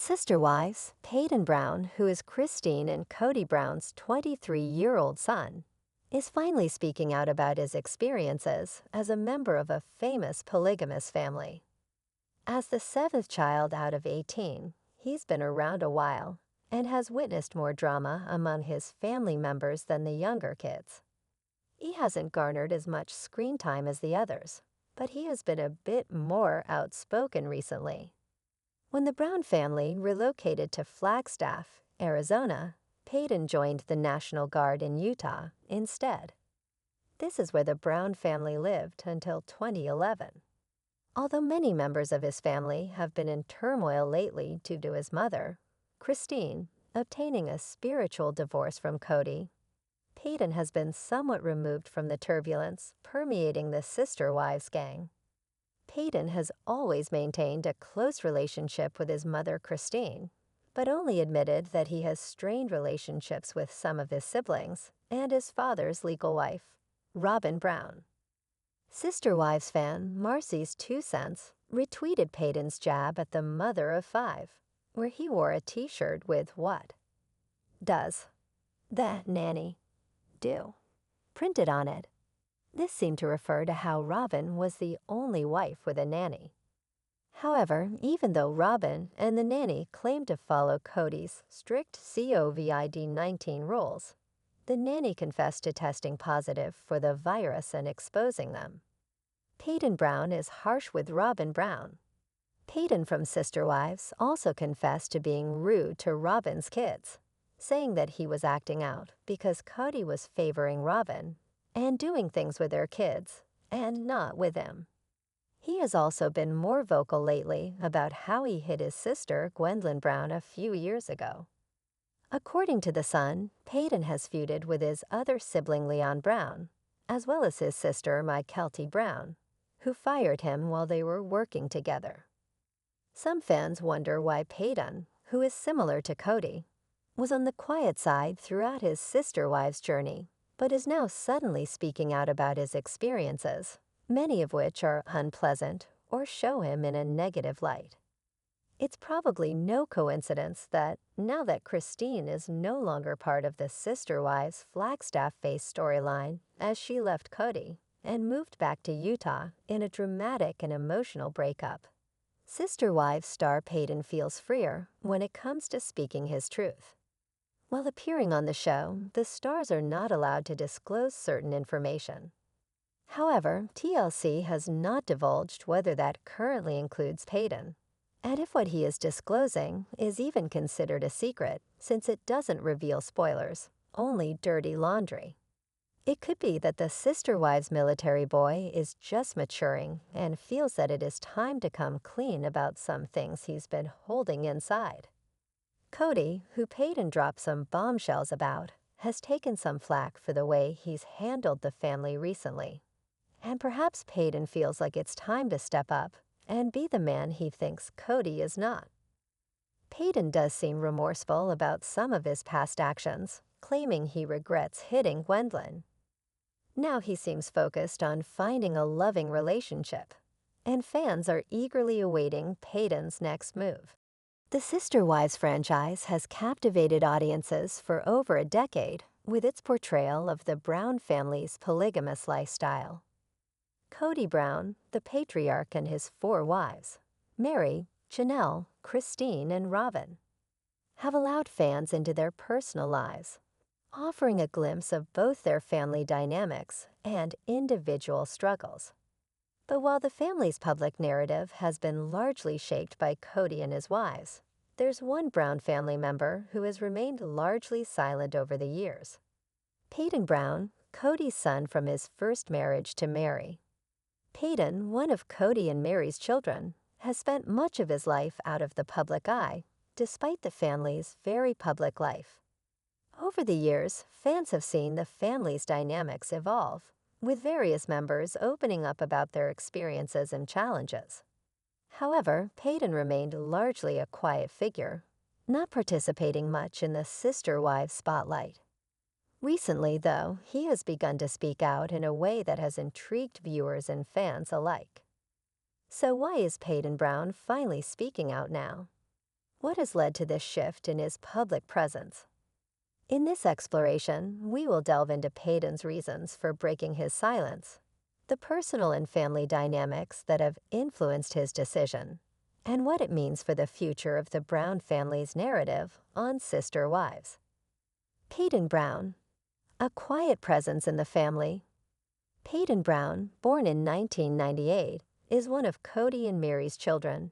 sister wives, Paedon Brown, who is Christine and Kody Brown's 23-year-old son, is finally speaking out about his experiences as a member of a famous polygamous family. As the seventh child out of 18, he's been around a while and has witnessed more drama among his family members than the younger kids. He hasn't garnered as much screen time as the others, but he has been a bit more outspoken recently. When the Brown family relocated to Flagstaff, Arizona, Peyton joined the National Guard in Utah instead. This is where the Brown family lived until 2011. Although many members of his family have been in turmoil lately due to his mother, Christine, obtaining a spiritual divorce from Kody, Peyton has been somewhat removed from the turbulence permeating the sister wives gang. Peyton has always maintained a close relationship with his mother, Christine, but only admitted that he has strained relationships with some of his siblings and his father's legal wife, Robyn Brown. Sister Wives fan Marcy's 2 cents retweeted Peyton's jab at the mother of 5, where he wore a t-shirt with "What does the nanny do?" printed on it. This seemed to refer to how Robyn was the only wife with a nanny. However, even though Robyn and the nanny claimed to follow Kody's strict COVID-19 rules, the nanny confessed to testing positive for the virus and exposing them. Paedon Brown is harsh with Robyn Brown. Peyton from Sister Wives also confessed to being rude to Robyn's kids, saying that he was acting out because Kody was favoring Robyn and doing things with their kids, and not with him. He has also been more vocal lately about how he hit his sister, Gwendolyn Brown, a few years ago. According to The Sun, Peyton has feuded with his other sibling, Leon Brown, as well as his sister, Mykelti Brown, who fired him while they were working together. Some fans wonder why Paedon, who is similar to Kody, was on the quiet side throughout his sister wives' journey, but is now suddenly speaking out about his experiences, many of which are unpleasant or show him in a negative light. It's probably no coincidence that, now that Christine is no longer part of the Sister Wives Flagstaff-based storyline as she left Kody and moved back to Utah in a dramatic and emotional breakup, Sister Wives star Paedon feels freer when it comes to speaking his truth. While appearing on the show, the stars are not allowed to disclose certain information. However, TLC has not divulged whether that currently includes Paedon, and if what he is disclosing is even considered a secret, since it doesn't reveal spoilers, only dirty laundry. It could be that the Sister Wives military boy is just maturing and feels that it is time to come clean about some things he's been holding inside. Kody, who Paedon dropped some bombshells about, has taken some flack for the way he's handled the family recently. And perhaps Paedon feels like it's time to step up and be the man he thinks Kody is not. Paedon does seem remorseful about some of his past actions, claiming he regrets hitting Gwendolyn. Now he seems focused on finding a loving relationship, and fans are eagerly awaiting Paedon's next move. The Sister Wives franchise has captivated audiences for over a decade with its portrayal of the Brown family's polygamous lifestyle. Kody Brown, the patriarch, and his 4 wives, Mary, Janelle, Christine, and Robyn, have allowed fans into their personal lives, offering a glimpse of both their family dynamics and individual struggles. But while the family's public narrative has been largely shaped by Kody and his wives, there's one Brown family member who has remained largely silent over the years. Paedon Brown, Kody's son from his first marriage to Mary. Paedon, one of Kody and Mary's children, has spent much of his life out of the public eye, despite the family's very public life. Over the years, fans have seen the family's dynamics evolve, with various members opening up about their experiences and challenges. However, Paedon remained largely a quiet figure, not participating much in the sister wives spotlight. Recently, though, he has begun to speak out in a way that has intrigued viewers and fans alike. So why is Paedon Brown finally speaking out now? What has led to this shift in his public presence? In this exploration, we will delve into Paedon's reasons for breaking his silence, the personal and family dynamics that have influenced his decision, and what it means for the future of the Brown family's narrative on Sister Wives. Paedon Brown, a quiet presence in the family. Paedon Brown, born in 1998, is one of Kody and Mary's children,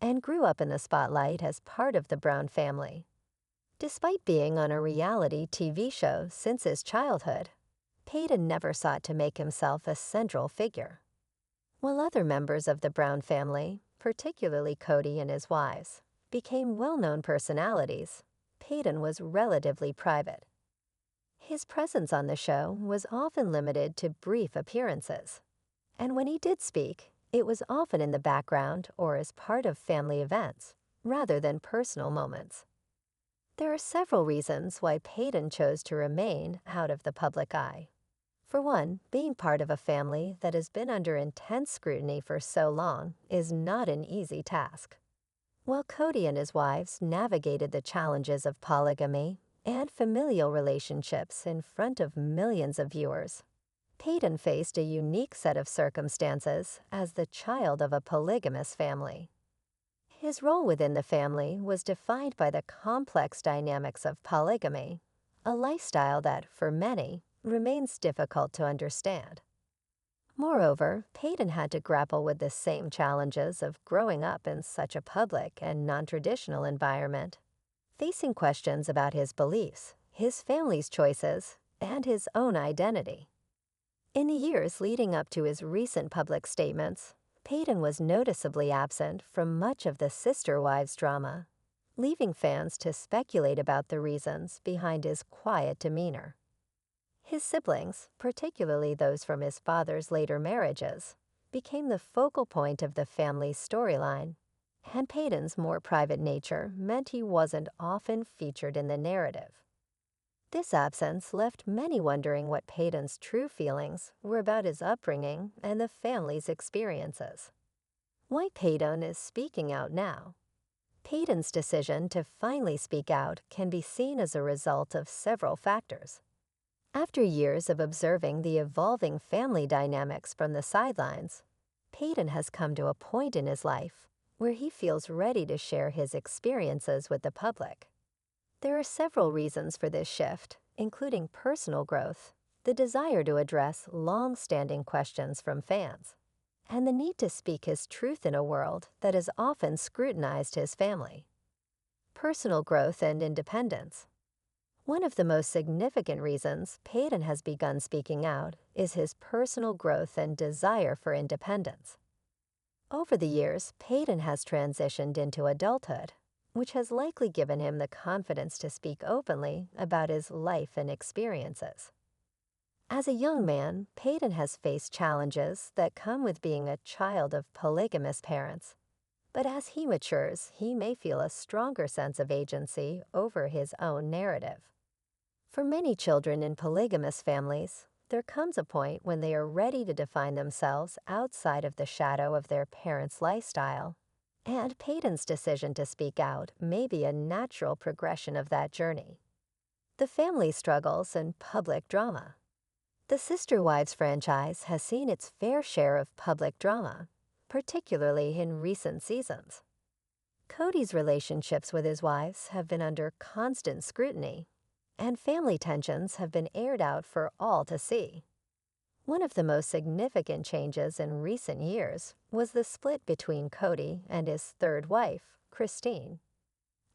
and grew up in the spotlight as part of the Brown family. Despite being on a reality TV show since his childhood, Paedon never sought to make himself a central figure. While other members of the Brown family, particularly Kody and his wives, became well-known personalities, Paedon was relatively private. His presence on the show was often limited to brief appearances, and when he did speak, it was often in the background or as part of family events, rather than personal moments. There are several reasons why Paedon chose to remain out of the public eye. For one, being part of a family that has been under intense scrutiny for so long is not an easy task. While Kody and his wives navigated the challenges of polygamy and familial relationships in front of millions of viewers, Paedon faced a unique set of circumstances as the child of a polygamous family. His role within the family was defined by the complex dynamics of polygamy, a lifestyle that, for many, remains difficult to understand. Moreover, Paedon had to grapple with the same challenges of growing up in such a public and non-traditional environment, facing questions about his beliefs, his family's choices, and his own identity. In the years leading up to his recent public statements, Paedon was noticeably absent from much of the Sister Wives drama, leaving fans to speculate about the reasons behind his quiet demeanor. His siblings, particularly those from his father's later marriages, became the focal point of the family's storyline, and Paedon's more private nature meant he wasn't often featured in the narrative. This absence left many wondering what Paedon's true feelings were about his upbringing and the family's experiences. Why Paedon is speaking out now? Paedon's decision to finally speak out can be seen as a result of several factors. After years of observing the evolving family dynamics from the sidelines, Paedon has come to a point in his life where he feels ready to share his experiences with the public. There are several reasons for this shift, including personal growth, the desire to address long-standing questions from fans, and the need to speak his truth in a world that has often scrutinized his family. Personal growth and independence. One of the most significant reasons Paedon has begun speaking out is his personal growth and desire for independence. Over the years, Paedon has transitioned into adulthood, which has likely given him the confidence to speak openly about his life and experiences. As a young man, Paedon has faced challenges that come with being a child of polygamous parents, but as he matures, he may feel a stronger sense of agency over his own narrative. For many children in polygamous families, there comes a point when they are ready to define themselves outside of the shadow of their parents' lifestyle, and Paedon's decision to speak out may be a natural progression of that journey. The family struggles and public drama. The Sister Wives franchise has seen its fair share of public drama, particularly in recent seasons. Kody's relationships with his wives have been under constant scrutiny, and family tensions have been aired out for all to see. One of the most significant changes in recent years was the split between Kody and his third wife, Christine.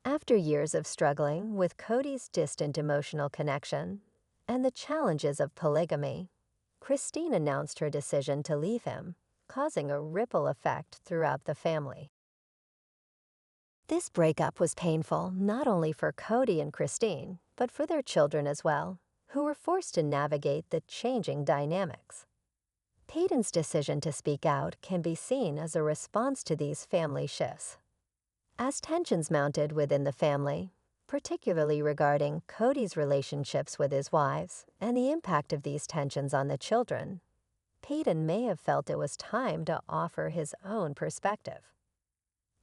After years of struggling with Kody's distant emotional connection and the challenges of polygamy, Christine announced her decision to leave him, causing a ripple effect throughout the family. This breakup was painful not only for Kody and Christine, but for their children as well, who were forced to navigate the changing dynamics. Paedon's decision to speak out can be seen as a response to these family shifts. As tensions mounted within the family, particularly regarding Kody's relationships with his wives and the impact of these tensions on the children, Paedon may have felt it was time to offer his own perspective.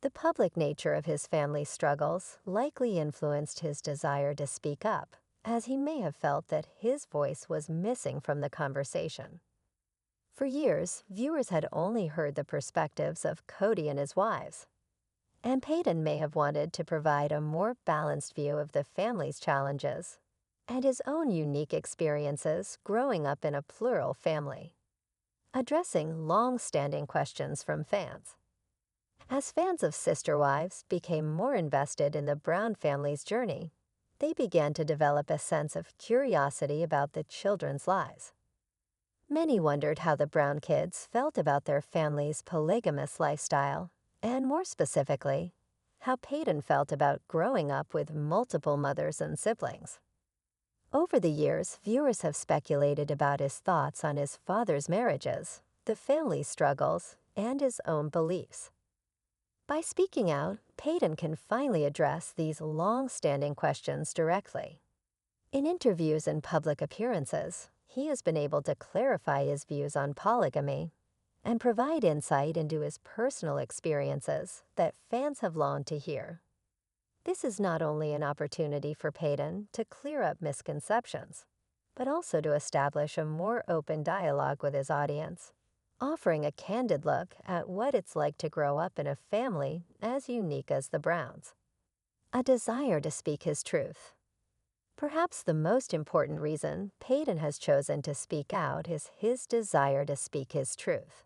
The public nature of his family's struggles likely influenced his desire to speak up, as he may have felt that his voice was missing from the conversation. For years, viewers had only heard the perspectives of Kody and his wives, and Paedon may have wanted to provide a more balanced view of the family's challenges and his own unique experiences growing up in a plural family, addressing long-standing questions from fans. As fans of Sister Wives became more invested in the Brown family's journey, they began to develop a sense of curiosity about the children's lives. Many wondered how the Brown kids felt about their family's polygamous lifestyle, and more specifically, how Paedon felt about growing up with multiple mothers and siblings. Over the years, viewers have speculated about his thoughts on his father's marriages, the family's struggles, and his own beliefs. By speaking out, Paedon can finally address these long-standing questions directly. In interviews and public appearances, he has been able to clarify his views on polygamy and provide insight into his personal experiences that fans have longed to hear. This is not only an opportunity for Paedon to clear up misconceptions, but also to establish a more open dialogue with his audience, offering a candid look at what it's like to grow up in a family as unique as the Browns. A desire to speak his truth. Perhaps the most important reason Paedon has chosen to speak out is his desire to speak his truth.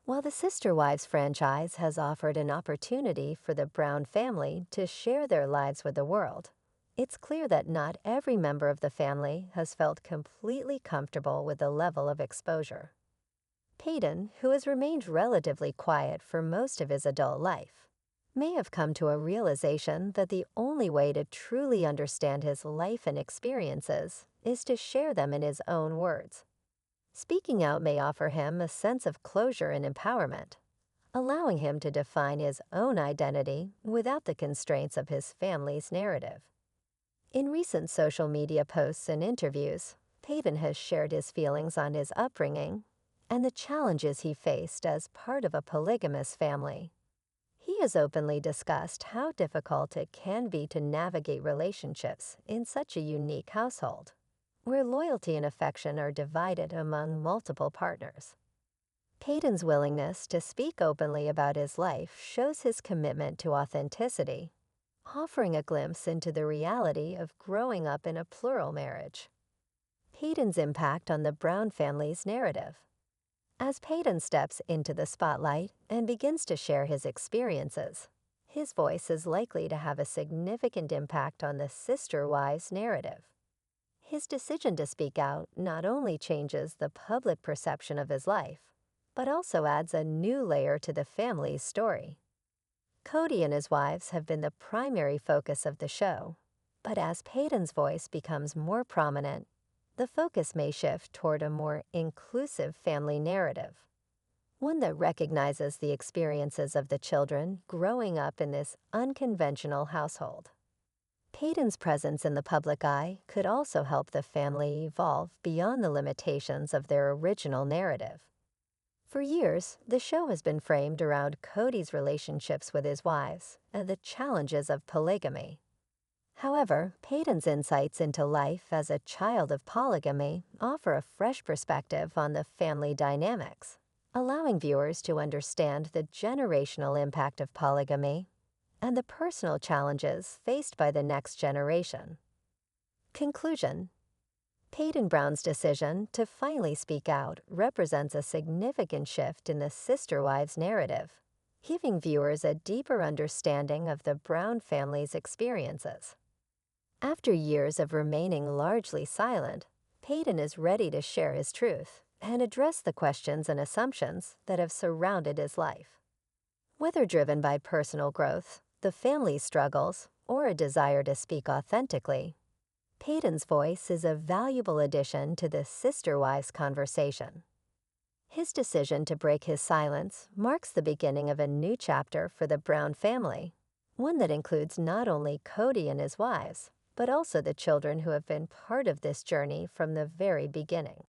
While the Sister Wives franchise has offered an opportunity for the Brown family to share their lives with the world, it's clear that not every member of the family has felt completely comfortable with the level of exposure. Paedon, who has remained relatively quiet for most of his adult life, may have come to a realization that the only way to truly understand his life and experiences is to share them in his own words. Speaking out may offer him a sense of closure and empowerment, allowing him to define his own identity without the constraints of his family's narrative. In recent social media posts and interviews, Paedon has shared his feelings on his upbringing and the challenges he faced as part of a polygamous family. He has openly discussed how difficult it can be to navigate relationships in such a unique household, where loyalty and affection are divided among multiple partners. Paedon's willingness to speak openly about his life shows his commitment to authenticity, offering a glimpse into the reality of growing up in a plural marriage. Paedon's impact on the Brown family's narrative. As Paedon steps into the spotlight and begins to share his experiences, his voice is likely to have a significant impact on the Sister Wives narrative. His decision to speak out not only changes the public perception of his life, but also adds a new layer to the family's story. Kody and his wives have been the primary focus of the show, but as Paedon's voice becomes more prominent, the focus may shift toward a more inclusive family narrative, one that recognizes the experiences of the children growing up in this unconventional household. Paedon's presence in the public eye could also help the family evolve beyond the limitations of their original narrative. For years, the show has been framed around Kody's relationships with his wives and the challenges of polygamy. However, Paedon's insights into life as a child of polygamy offer a fresh perspective on the family dynamics, allowing viewers to understand the generational impact of polygamy and the personal challenges faced by the next generation. Conclusion. Paedon Brown's decision to finally speak out represents a significant shift in the Sister Wives narrative, giving viewers a deeper understanding of the Brown family's experiences. After years of remaining largely silent, Paedon is ready to share his truth and address the questions and assumptions that have surrounded his life. Whether driven by personal growth, the family's struggles, or a desire to speak authentically, Paedon's voice is a valuable addition to the Sister Wives conversation. His decision to break his silence marks the beginning of a new chapter for the Brown family, one that includes not only Kody and his wives, but also the children who have been part of this journey from the very beginning.